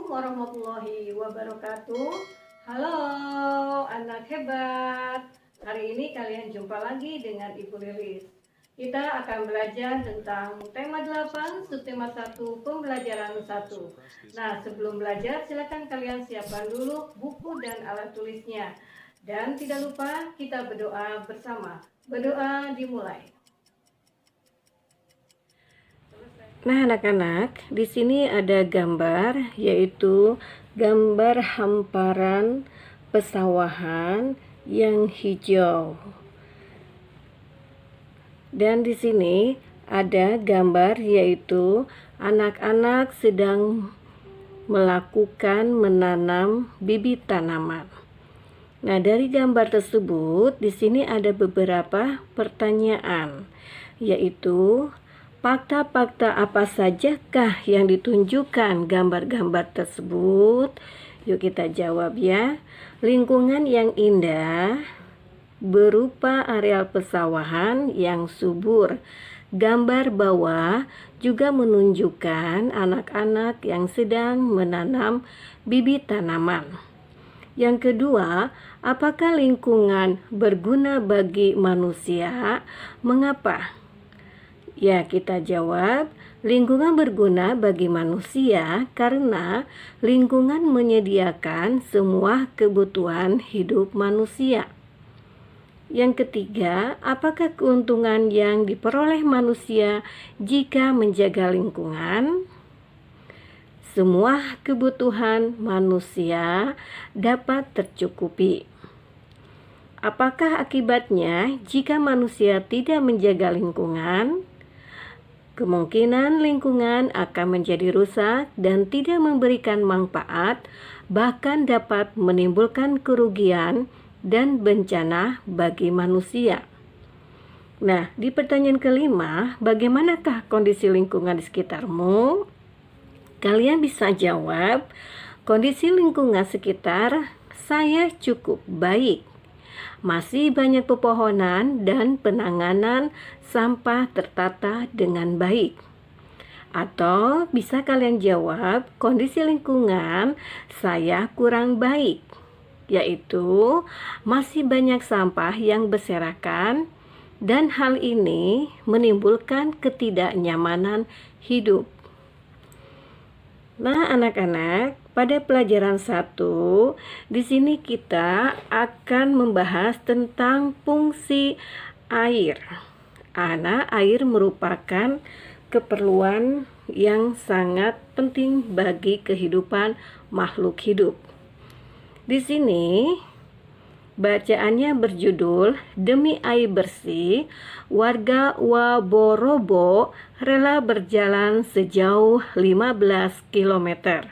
warahmatullahi wabarakatuh. Halo anak hebat. Hari ini kalian jumpa lagi dengan Ibu Lilis. Kita akan belajar tentang tema 8, subtema 1, pembelajaran 1. Nah, sebelum belajar silakan kalian siapkan dulu buku dan alat tulisnya. Dan tidak lupa kita berdoa bersama. Berdoa dimulai. Nah, anak-anak, di sini ada gambar, yaitu gambar hamparan pesawahan yang hijau. Dan di sini ada gambar, yaitu anak-anak sedang melakukan menanam bibit tanaman. Nah, dari gambar tersebut, di sini ada beberapa pertanyaan, yaitu fakta-fakta apa sajakah yang ditunjukkan gambar-gambar tersebut? Yuk kita jawab ya. Lingkungan yang indah berupa areal pesawahan yang subur. Gambar bawah juga menunjukkan anak-anak yang sedang menanam bibit tanaman. Yang kedua, apakah lingkungan berguna bagi manusia? Mengapa? Ya, kita jawab, lingkungan berguna bagi manusia karena lingkungan menyediakan semua kebutuhan hidup manusia. Yang ketiga, apakah keuntungan yang diperoleh manusia jika menjaga lingkungan? Semua kebutuhan manusia dapat tercukupi. Apakah akibatnya jika manusia tidak menjaga lingkungan? Kemungkinan lingkungan akan menjadi rusak dan tidak memberikan manfaat, bahkan dapat menimbulkan kerugian dan bencana bagi manusia. Nah, di pertanyaan kelima, bagaimanakah kondisi lingkungan di sekitarmu? Kalian bisa jawab, kondisi lingkungan sekitar saya cukup baik. Masih banyak pepohonan dan penanganan sampah tertata dengan baik. Atau bisa kalian jawab, kondisi lingkungan saya kurang baik, yaitu masih banyak sampah yang berserakan dan hal ini menimbulkan ketidaknyamanan hidup. Nah, anak-anak, pada pelajaran 1, di sini kita akan membahas tentang fungsi air. Air merupakan keperluan yang sangat penting bagi kehidupan makhluk hidup. Di sini bacaannya berjudul Demi Air Bersih, warga Waborobo rela berjalan sejauh 15 km.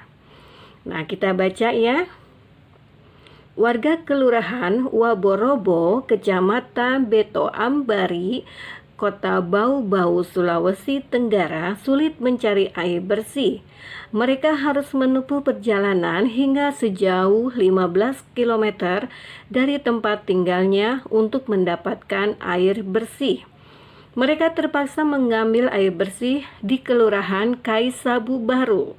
Nah, kita baca ya. Warga Kelurahan Waborobo, Kecamatan Beto Ambari, Kota Bau-Bau, Sulawesi Tenggara sulit mencari air bersih. Mereka harus menempuh perjalanan hingga sejauh 15 km dari tempat tinggalnya untuk mendapatkan air bersih. Mereka terpaksa mengambil air bersih di Kelurahan Kaisabu Baru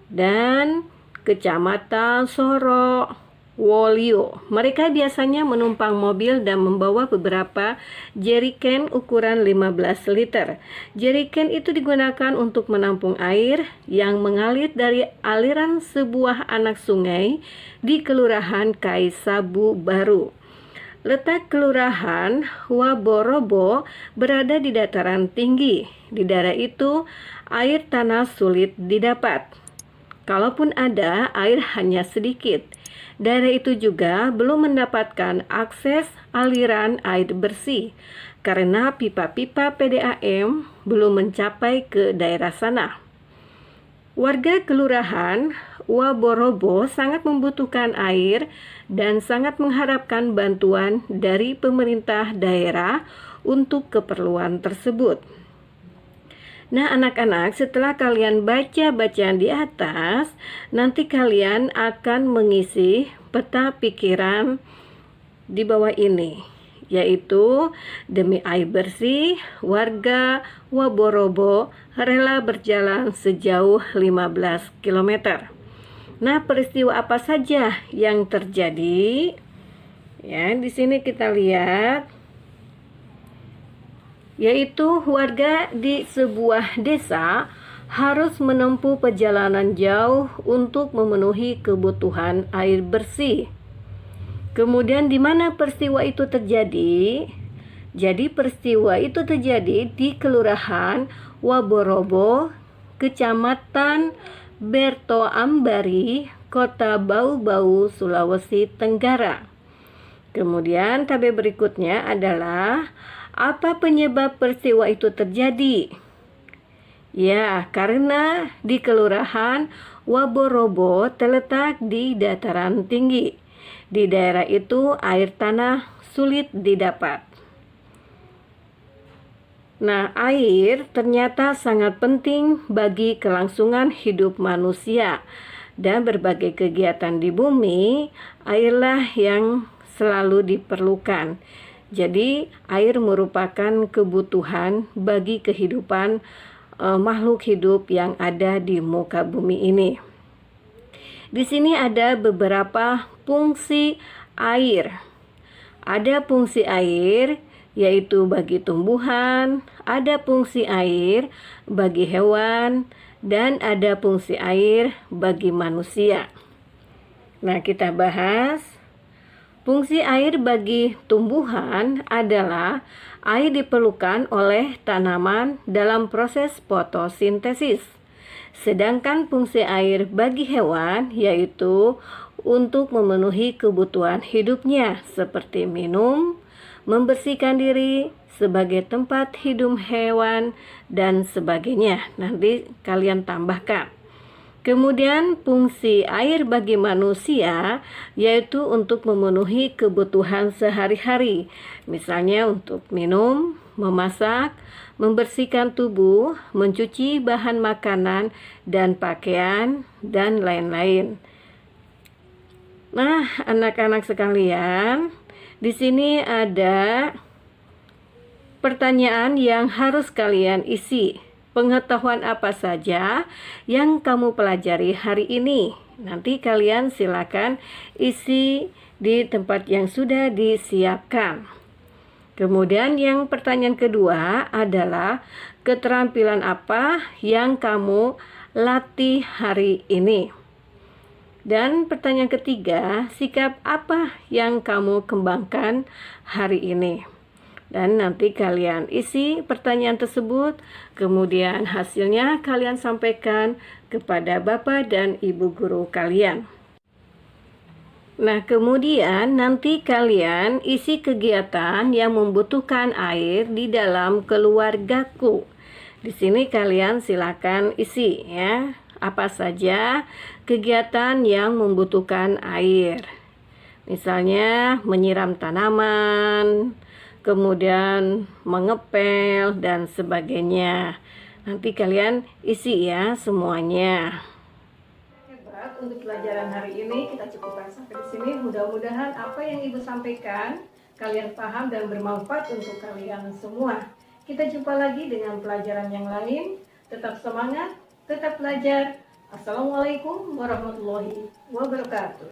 dan Kecamatan Soro Wolio. Mereka biasanya menumpang mobil dan membawa beberapa jeriken ukuran 15 liter. Jeriken itu digunakan untuk menampung air yang mengalir dari aliran sebuah anak sungai di Kelurahan Kaisabu Baru. Letak Kelurahan Waborobo berada di dataran tinggi. Di daerah itu, air tanah sulit didapat. Kalaupun ada, air hanya sedikit. Daerah itu juga belum mendapatkan akses aliran air bersih karena pipa-pipa PDAM belum mencapai ke daerah sana. Warga Kelurahan Waborobo sangat membutuhkan air dan sangat mengharapkan bantuan dari pemerintah daerah untuk keperluan tersebut. Nah, anak-anak, setelah kalian baca bacaan di atas, nanti kalian akan mengisi peta pikiran di bawah ini, yaitu demi air bersih, warga Waborobo rela berjalan sejauh 15 km. Nah, peristiwa apa saja yang terjadi? Ya, di sini kita lihat, yaitu warga di sebuah desa harus menempuh perjalanan jauh untuk memenuhi kebutuhan air bersih. Kemudian di mana peristiwa itu terjadi? Jadi peristiwa itu terjadi di Kelurahan Waborobo, Kecamatan Bertoambari, Kota Bau-Bau, Sulawesi Tenggara. Kemudian tabel berikutnya adalah apa penyebab peristiwa itu terjadi? Ya, karena di Kelurahan Waborobo terletak di dataran tinggi. Di daerah itu air tanah sulit didapat. Nah, air ternyata sangat penting bagi kelangsungan hidup manusia dan berbagai kegiatan di bumi. Airlah yang selalu diperlukan. Jadi, air merupakan kebutuhan bagi kehidupan makhluk hidup yang ada di muka bumi ini. Di sini ada beberapa fungsi air. Ada fungsi air yaitu bagi tumbuhan, ada fungsi air bagi hewan, dan ada fungsi air bagi manusia. Nah, kita bahas. Fungsi air bagi tumbuhan adalah air diperlukan oleh tanaman dalam proses fotosintesis. Sedangkan fungsi air bagi hewan yaitu untuk memenuhi kebutuhan hidupnya seperti minum, membersihkan diri, sebagai tempat hidup hewan, dan sebagainya. Nanti kalian tambahkan. Kemudian fungsi air bagi manusia yaitu untuk memenuhi kebutuhan sehari-hari. Misalnya untuk minum, memasak, membersihkan tubuh, mencuci bahan makanan dan pakaian, dan lain-lain. Nah, anak-anak sekalian, di sini ada pertanyaan yang harus kalian isi. Pengetahuan apa saja yang kamu pelajari hari ini? Nanti kalian silakan isi di tempat yang sudah disiapkan. Kemudian yang pertanyaan kedua adalah keterampilan apa yang kamu latih hari ini? Dan pertanyaan ketiga, sikap apa yang kamu kembangkan hari ini? Dan nanti kalian isi pertanyaan tersebut, kemudian hasilnya kalian sampaikan kepada Bapak dan Ibu guru kalian. Nah, kemudian nanti kalian isi kegiatan yang membutuhkan air di dalam keluargaku. Di sini kalian silakan isi ya, apa saja kegiatan yang membutuhkan air. Misalnya menyiram tanaman, kemudian mengepel, dan sebagainya. Nanti kalian isi ya semuanya. Hebat, untuk pelajaran hari ini kita cukupkan sampai di sini. Mudah-mudahan apa yang Ibu sampaikan kalian paham dan bermanfaat untuk kalian semua. Kita jumpa lagi dengan pelajaran yang lain. Tetap semangat, tetap belajar. Assalamualaikum warahmatullahi wabarakatuh.